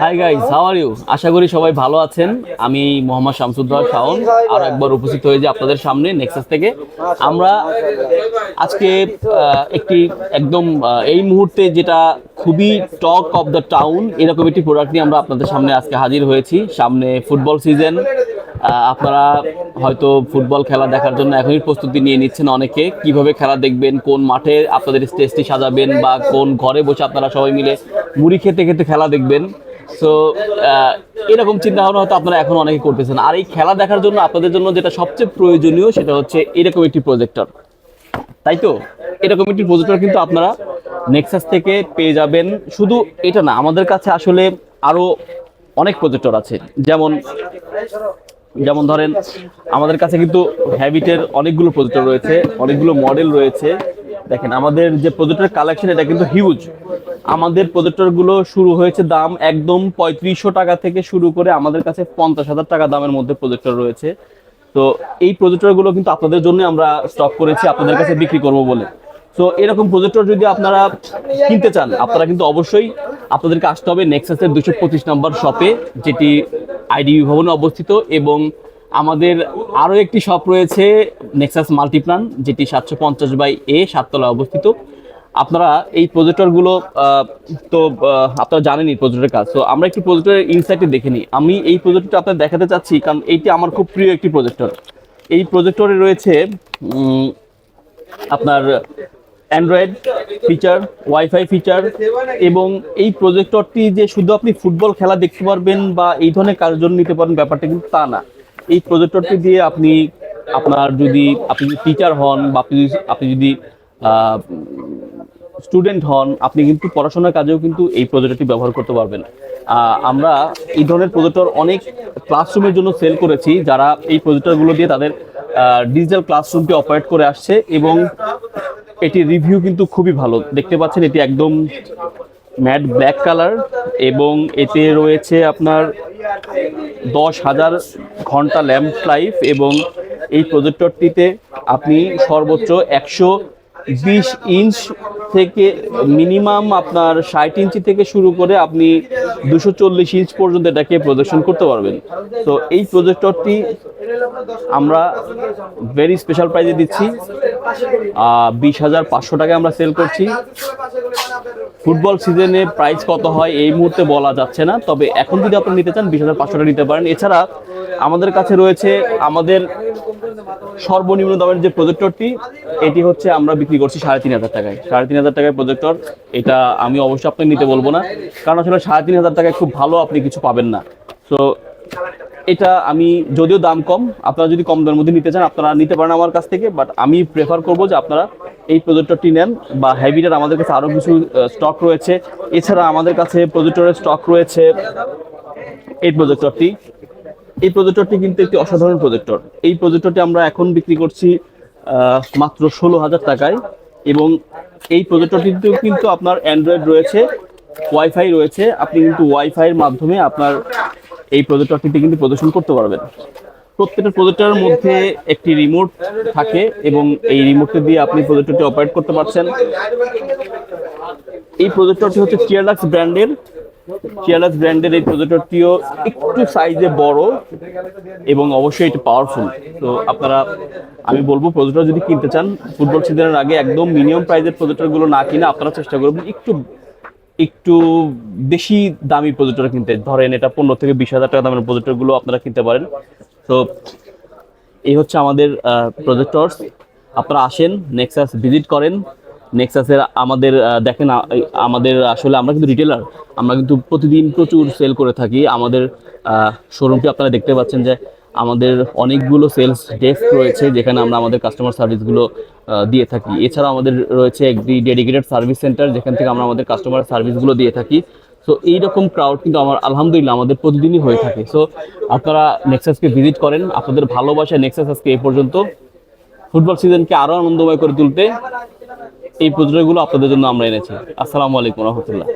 High guys, how are you? আশা করি সবাই ভালো আছেন। আমি মোহাম্মদ শামসুদ্দোহা শাওন আর একবার উপস্থিত হয়েছি আপনাদের সামনে নেক্সাস থেকে। আমরা আজকে একটি একদম এই মুহূর্তে যেটা খুবই টক অফ দ্য টাউন এরকম একটি প্রোডাক্ট নিয়ে আমরা আপনাদের সামনে আজকে হাজির হয়েছি। সামনে ফুটবল সিজন, আপনারা হয়তো ফুটবল খেলা দেখার জন্য এখনই প্রস্তুতি নিয়ে নিচ্ছেন। অনেকে কিভাবে খেলা দেখবেন, কোন মাঠে আপনাদের স্টেজটি সাজাবেন বা কোন ঘরে বসে আপনারা সবাই মিলে মুড়ি খেতে খেতে খেলা দেখবেন। সো এরকম চিন্তা ভাবনা হয়তো আপনারা এখন অনেকে করতেছেন। আর এই খেলা দেখার জন্য আপনাদের জন্য যেটা সবচেয়ে প্রয়োজনীয় সেটা হচ্ছে এরকম একটি প্রজেক্টর, তাই তো? এরকম একটি প্রজেক্টর কিন্তু আপনারা নেক্সাস থেকে পেয়ে যাবেন। শুধু এটা না, আমাদের কাছে আসলে আরো অনেক প্রজেক্টর আছে। যেমন যেমন ধরেন, আমাদের কাছে কিন্তু হ্যাবিটের অনেকগুলো প্রজেক্টর রয়েছে, অনেকগুলো মডেল রয়েছে। দেখেন আমাদের যে প্রজেক্টর কালেকশন, এটা কিন্তু হিউজ। আমাদের প্রজেক্টরগুলো শুরু হয়েছে দাম একদম 3500 টাকা থেকে শুরু করে আমাদের কাছে 50,000 টাকা দামের মধ্যে প্রজেক্টর রয়েছে। তো এই প্রজেক্টরগুলো কিন্তু আপনাদের জন্য আমরা স্টক করেছি, আপনাদের কাছে বিক্রি করব বলে। সো এরকম প্রজেক্টর যদি আপনারা কিনতে চান, আপনারা কিন্তু অবশ্যই আপনাদেরকে আসতে হবে নেক্সাসের 225 নম্বর শপে, যেটি আইডিবি ভবনে অবস্থিত। এবং আমাদের আরও একটি শপ রয়েছে নেক্সাস মাল্টিপ্লান, যেটি 750/A 7তলায় অবস্থিত। আপনারা এই প্রজেক্টরগুলো তো আপনারা জানেনই প্রজেক্টরের কাজ। তো আমরা একটু প্রজেক্টরের ইনসাইটে দেখে নিই। আমি এই প্রজেক্টরটা আপনাদের দেখাতে চাচ্ছি কারণ এইটি আমার খুব প্রিয় একটি প্রজেক্টর। এই প্রজেক্টরে রয়েছে আপনার অ্যান্ড্রয়েড ফিচার, ওয়াইফাই ফিচার, এবং এই প্রজেক্টরটি যে শুধু আপনি ফুটবল খেলা দেখতে পারবেন বা এই ধরনের কাজের জন্য নিতে পারবেন ব্যাপারটা কিন্তু তা না। এই প্রজেক্টরটি দিয়ে আপনি আপনি যদি টিচার হন বা আপনি যদি স্টুডেন্ট হন, আপনি কিন্তু পড়াশোনার কাজেও কিন্তু এই প্রজেক্টরটি ব্যবহার করতে পারবেন। আমরা এই ধরনের প্রজেক্টর অনেক ক্লাসরুমের জন্য সেল করেছি, যারা এই প্রজেক্টরগুলো দিয়ে তাদের ডিজিটাল ক্লাসরুমটি অপারেট করে আসছে। এবং এটি রিভিউ কিন্তু খুবই ভালো। দেখতে পাচ্ছেন এটি একদম ম্যাট ব্ল্যাক কালার এবং এতে রয়েছে আপনার 10,000 ঘন্টা ল্যাম্প লাইফ। এবং এই প্রজেক্টরটিতে আপনি সর্বোচ্চ 120 ইঞ্চ থেকে মিনিমাম আপনার 60 ইঞ্চি থেকে শুরু করে আপনি 240 ইঞ্চ পর্যন্ত এটাকে প্রজেকশন করতে পারবেন। তো এই প্রজেক্টরটি আমরা ভেরি স্পেশাল প্রাইজে দিচ্ছি, 20,500 টাকায় আমরা সেল করছি। ফুটবল সিজনে প্রাইস কত হয় এই মুহূর্তে বলা যাচ্ছে না, তবে এখন যদি আপনি নিতে চান 20,500 টাকা নিতে পারেন। এছাড়া আমাদের কাছে রয়েছে আমাদের সর্বনিম্ন দামের যে প্রজেক্টরটি, এটি হচ্ছে আমরা বিক্রি করছি 3,500 টাকায়। 3,500 টাকায় প্রজেক্টর, এটা আমি অবশ্যই আপনাকে নিতে বলবো না, কারণ আসলে 3,500 টাকায় খুব ভালো আপনি কিছু পাবেন না। তো এটা আমি, যদিও দাম কম, আপনারা যদি কম দামের মধ্যে নিতে চান আপনারা নিতে পারেন আমার কাছ থেকে, বাট আমি প্রেফার করব যে আপনারা এই প্রজেক্টরটি নেন। বা হ্যাবিটের আমাদের কাছে আরও কিছু স্টক রয়েছে। এছাড়া আমাদের কাছে প্রজেক্টরের স্টক রয়েছে এই প্রজেক্টরটি কিন্তু একটি অসাধারণ প্রজেক্টর। এই প্রজেক্টরটি আমরা এখন বিক্রি করছি মাত্র 16,000 টাকায়। এবং এই প্রজেক্টরটিতেও কিন্তু আপনার অ্যান্ড্রয়েড রয়েছে, ওয়াইফাই রয়েছে। আপনি কিন্তু ওয়াইফাইয়ের মাধ্যমে আপনার এই প্রজেক্টরটিতে কিন্তু প্রদর্শন করতে পারবেন। প্রত্যেকটা প্রজেক্টরের মধ্যে একটি রিমোট থাকে এবং এই রিমোটটি দিয়ে আপনি প্রজেক্টরটি অপারেট করতে পারছেন। এই প্রজেক্টরটি হচ্ছে চিয়ারলাক্স ব্র্যান্ডের এই প্রজেক্টরটিও একটু সাইজে বড় এবং অবশ্যই এটা পাওয়ারফুল। তো আপনারা, আমি বলবো প্রজেক্টর যদি কিনতে চান ফুটবল সিজনের আগে একদম মিনিমাম প্রাইজের প্রজেক্টরগুলো না কিনে আপনারা চেষ্টা করবেন একটু বেশি দামি প্রজেক্টর কিনতে। ধরেন এটা 15 থেকে 20,000 টাকা দামের প্রজেক্টরগুলো আপনারা কিনতে পারেন। তো এই হচ্ছে আমাদের প্রজেক্টরস। আপনারা আসেন, নেক্সাস ভিজিট করেন। নেক্সাসের আমাদের দেখেন, আমাদের আসলে আমরা কিন্তু রিটেলার, আমরা কিন্তু প্রতিদিন প্রচুর সেল করে থাকি। আমাদের শোরুমটি আপনারা দেখতে পাচ্ছেন যে আমাদের অনেকগুলো সেলস ডেস্ক রয়েছে, যেখানে আমরা আমাদের কাস্টমার সার্ভিসগুলো দিয়ে থাকি। এছাড়া আমাদের রয়েছে একটি ডেডিকেটেড সার্ভিস সেন্টার, যেখান থেকে আমরা আমাদের কাস্টমার সার্ভিসগুলো দিয়ে থাকি। সো এইরকম ক্রাউড কিন্তু আলহামদুলিল্লাহ আমাদের প্রতিদিনই হয়ে থাকে। সো আপনারা নেক্সাসকে ভিজিট করেন। আপনাদের ভালোবাসা নেক্সাস আজকে এই পর্যন্ত। ফুটবল সিজনকে আরও আনন্দময় করে তুলতে এই প্রজেক্টগুলো আপনাদের জন্য আমরা এনেছি। আসসালামু আলাইকুম রহমতুল্লাহ।